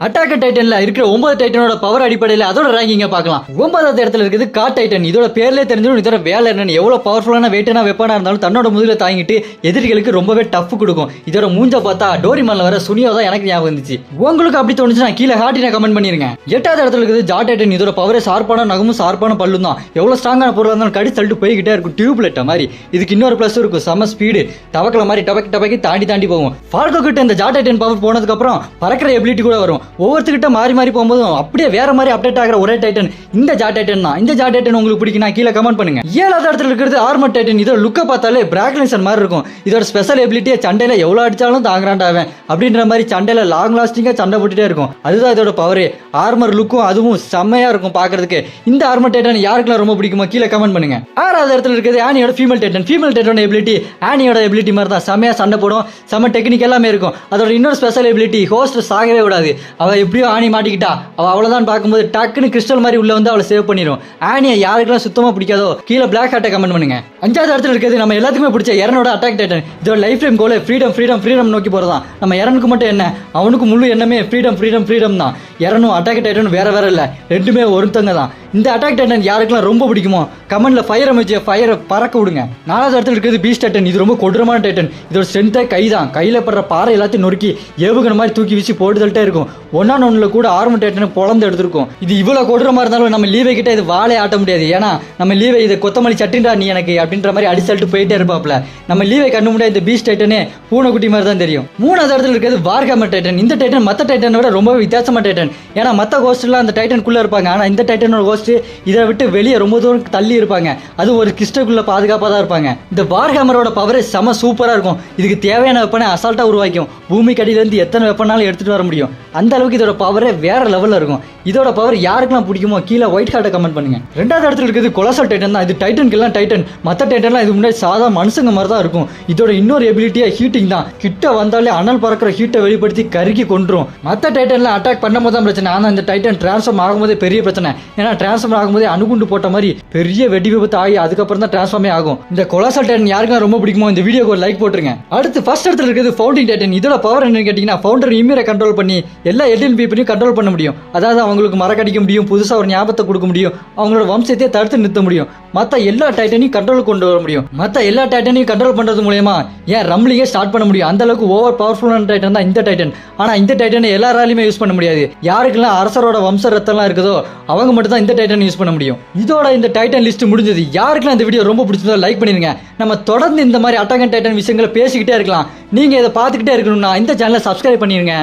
Attack டைட்டன்ல இருக்கிற 9 டைட்டனோட power அடிப்படையில் அதோட ரேங்கிங்க பார்க்கலாம். 9வது இடத்துல இருக்குது காட் டைட்டன். இதோட பேர்லேயே தெரிஞ்சிடும் இதோட வேலை என்னன்னு. எவ்வளவு பவர்ஃபுல்லான வெயிட்டான வெப்பனா இருந்தாலும் தன்னோட முதுகில தாங்கிட்டு எதிரிகளுக்கு ரொம்பவே டஃப் கொடுக்கும். இதோட மூஞ்ச பார்த்தா டோரிமான்ல வர சுனியோ தான் எனக்கு ஞாபகம் வந்துச்சு. உங்களுக்கு அப்படி தோணுச்சுன்னா கீழே ஹார்ட்டின கமெண்ட் பண்ணிருங்க. 8வது இடத்துல இருக்குது ஜா டைட்டன். இதோட பவரே ஷார்ப்பான நகமும் ஷார்ப்பான பல்லும் தான். எவ்வளவு ஸ்ட்ராங்கான பொருளாக இருந்தாலும் கடி தள்ளிட்டு போய்கிட்டே இருக்கும். டியூப்லைட் மாதிரி. இதுக்கு இன்னொரு பிளஸ் இருக்கும், செம ஸ்பீடு. தவக்கல மாதிரி டபக்கி தாண்டி போகும். ஃபால்கோ கிட்ட இந்த ஜா டைட்டன் பவர் போனதுக்கு அப்புறம் பறக்கிற எபிலிட்டி கூட வரும். ஒவ்வொருத்தர்கிட்ட மாறி போகும்போதும் அப்படியே வேற மாதிரி அப்டேட் ஆகிற ஒரே டைட்டன் இந்த ஜா டைட்டன் தான். இந்த ஜா டைட்டன் உங்களுக்கு பிடிக்குன்னா கீழே கமெண்ட் பண்ணுங்க. 7வது இடத்துல இருக்கிறது ஆர்மர் டைட்டன். இதோட லுக்க பார்த்தாலே பிராக்லின்சன் மாதிரி இருக்கும். இதோட ஸ்பெஷல் எபிலிட்டியை சண்டையில எவ்வளவு அடிச்சாலும் தாங்கிறாண்டாவேன் அப்படின்ற மாதிரி சண்டையில லாங் லாஸ்டிங்கா சண்டை போட்டுட்டே இருக்கும். அதுதான் இதோட பவர். ஆர்மர் லுக்கும் அதுவும் செம்மையா இருக்கும் பாக்குறதுக்கு. இந்த ஆர்மர் டைட்டன் யாருக்கெல்லாம் ரொம்ப பிடிக்குமோ கீழே கமெண்ட் பண்ணுங்க. 6வது இடத்துல இருக்கிறது ஆனியோட ஃபீமேல் டைட்டன். ஃபீமேல் டைட்டனோட எபிலிட்டி ஆனியோட எபிலிட்டி மாதிரி தான். செம்மையா சண்டை போடும், செம்ம டெக்னிக் எல்லாமே இருக்கும். அதோட இன்னொரு ஸ்பெஷல் எபிலிட்டி ஹோஸ்ட் சாகவே விடாது. அவ எப்படியோ ஆனி மாட்டிக்கிட்டா அவ அவ்வளவுதான் பார்க்கும்போது டக்குன்னு கிறிஸ்டல் மாதிரி உள்ள வந்து அவளை சேவ் பண்ணிடும். ஆனியை யாருக்கெல்லாம் சுத்தமா பிடிக்காதோ கீழே பிளாக் ஹார்ட்டை கமெண்ட் பண்ணுங்க. 5வது இடத்துல இருக்கிறது நம்ம எல்லாத்துக்குமே பிடிச்ச எரனோட அட்டாக் டைட்டன். இதோட லைஃப் டைம் கோல் ஃப்ரீடம் நோக்கி போறதான். நம்ம எரனுக்கு மட்டும் என்ன, அவனுக்கு முழு எண்ணமே ஃப்ரீடம் தான். எரனும் அட்டாக் டைட்டனும் வேற இல்ல, ரெண்டுமே ஒருத்தங்க தான். இந்த அட்டாக் டைட்டன் யாருக்கெல்லாம் ரொம்ப பிடிக்குமோ கமெண்ட்ல ஃபயர் அமைச்சு ஃபயரை பறக்க விடுங்க. 4வது இடத்துல இருக்கிறது பீஸ்ட் டைட்டன். இது ரொம்ப கொடூரமான டைட்டன். இதோட ஸ்ட்ரென்த்தே கைதான். கையில படுற பாறை எல்லாத்தையும் நொறுக்கி ஏவுகணை மாதிரி தூக்கி வீசி போட்டுதல்ட்டே இருக்கும். ஒன்னுல கூட ஆர்மர் டைட்டனை பொழந்து எடுத்திருக்கும். இது இவ்வளவு கொடூரமா இருந்தாலும் நம்ம லீவை கிட்ட இது வாழை ஆட்ட முடியாது. ஏன்னா நம்ம லீவை இது கொத்தமல்லி சட்டின்றா நீ எனக்கு அப்படின்ற மாதிரி அடிச்சல்ட்டு போயிட்டே இருப்பாப்ல. நம்ம லீவை கண்ணு முடியாது இந்த பீஸ்ட் டைட்டனே பூனைக்குட்டி மாதிரி தான் தெரியும். 3வது இடத்துல இருக்கிறது வார்ஹேமர் டைட்டன். இந்த டைட்டன் மற்ற டைட்டனை விட ரொம்ப வித்தியாசமான டைட்டன். ஏன்னா மற்ற கோஸ்ட்லாம் அந்த டைட்டனுக்குள்ள இருப்பாங்க. ஆனா இந்த டைட்டனோட கோஸ்ட் இதை விட்டு வெளியே ரொம்ப தூரம் தள்ளி இருப்பாங்க. அது ஒரு கிறிஸ்டலுக்குள்ள பாதுகாப்பாக தான் இருப்பாங்க. இந்த வார்ஹேமரோட பவரே செம சூப்பரா இருக்கும். இதுக்கு தேவையான வெப்பனை அசால்ட்டா உருவாக்கும். பூமி கடியிலேருந்து எத்தனை வெப்பனாலும் எடுத்துட்டு வர முடியும். அந்த அளவுக்கு இதோட பவரே வேற லெவல்ல இருக்கும். இதோட பவர் யாருக்கெல்லாம் பிடிக்குமோ கீழே ஒயிட் ஹார்ட்டை கமெண்ட் பண்ணுங்க. 2வது இடத்துல இருக்கிறது கொலோசல் டைட்டன் தான். இது டைட்டனுக்கு எல்லாம் டைட்டன். மற்ற டைட்டன்லாம் இது முன்னாடி சாதா மனுஷங்க மாதிரி தான் இருக்கும். இதோட இன்னொரு எபிலிட்டியா ஹீட்டிங் தான். கிட்ட வந்தாலே அனல் பறக்கிற ஹீட்டை வெளிப்படுத்தி கருக்கி கொண்டுரும். மற்ற டைட்டன்லாம் அட்டாக் பண்ணும்போது தான் பிரச்சனை. ஆனால் இந்த டைட்டன் டிரான்ஸ்ஃபார்ம் ஆகும்போதே பெரிய பிரச்சனை. ஏன்னா டிரான்ஸ்ஃபார்ம் ஆகும்போதே அணுகுண்டு போட்ட மாதிரி பெரிய வெடி விபத்து ஆகி அதுக்கப்புறம் தான் டிரான்ஸ்ஃபார்மே ஆகும். இந்த கொலோசல் டைட்டன் யாருக்கெல்லாம் ரொம்ப பிடிக்குமோ இந்த வீடியோக்கு ஒரு லைக் போட்டுருங்க. அடுத்து ஃபர்ஸ்ட் இடத்துல இருக்கிறது ஃபவுண்டிங் டைட்டன். இதோட பவர் என்னன்னு கேட்டீங்கன்னா ஃபவுண்டர் இமீரை கண்ட்ரோல் பண்ணி எல்லா எல்டிஎன் பீப்பிளையும் கண்ட்ரோல் பண்ண முடியும். அதாவது அவங்களுக்கு மறக்கடிக்க முடியும், புதுசாக ஒரு ஞாபகத்தை கொடுக்க முடியும், அவங்களோட வம்சத்தையே தடுத்து நிறுத்த முடியும், மற்ற எல்லா டைட்டனையும் கண்ட்ரோல் கொண்டு வர முடியும். மற்ற எல்லா டைட்டனையும் கண்ட்ரோல் பண்றது மூலமா ஏன் ரம்லிங்கே ஸ்டார்ட் பண்ண முடியும். அந்த அளவுக்கு ஓவர் பவர்ஃபுல்லான டைட்டன் தான் இந்த டைட்டன். ஆனா இந்த டைட்டனை எல்லாராலையுமே யூஸ் பண்ண முடியாது. யாருக்கெல்லாம் அரசரோட வம்ச ரத்தம்லாம் இருக்குதோ அவங்க மட்டும் தான் இந்த டைட்டன் யூஸ் பண்ண முடியும். இதோட இந்த டைட்டன் லிஸ்ட் முடிஞ்சது. யாருக்கெல்லாம் இந்த வீடியோ ரொம்ப பிடிச்சதோ லைக் பண்ணிருங்க. நம்ம தொடர்ந்து இந்த மாதிரி அட்டாக் டைட்டன் விஷயங்களை பேசிக்கிட்டே இருக்கலாம். நீங்க இதை பார்த்துக்கிட்டே இருக்கணும்னா இந்த சேனலை சப்ஸ்கிரைப் பண்ணிருங்க.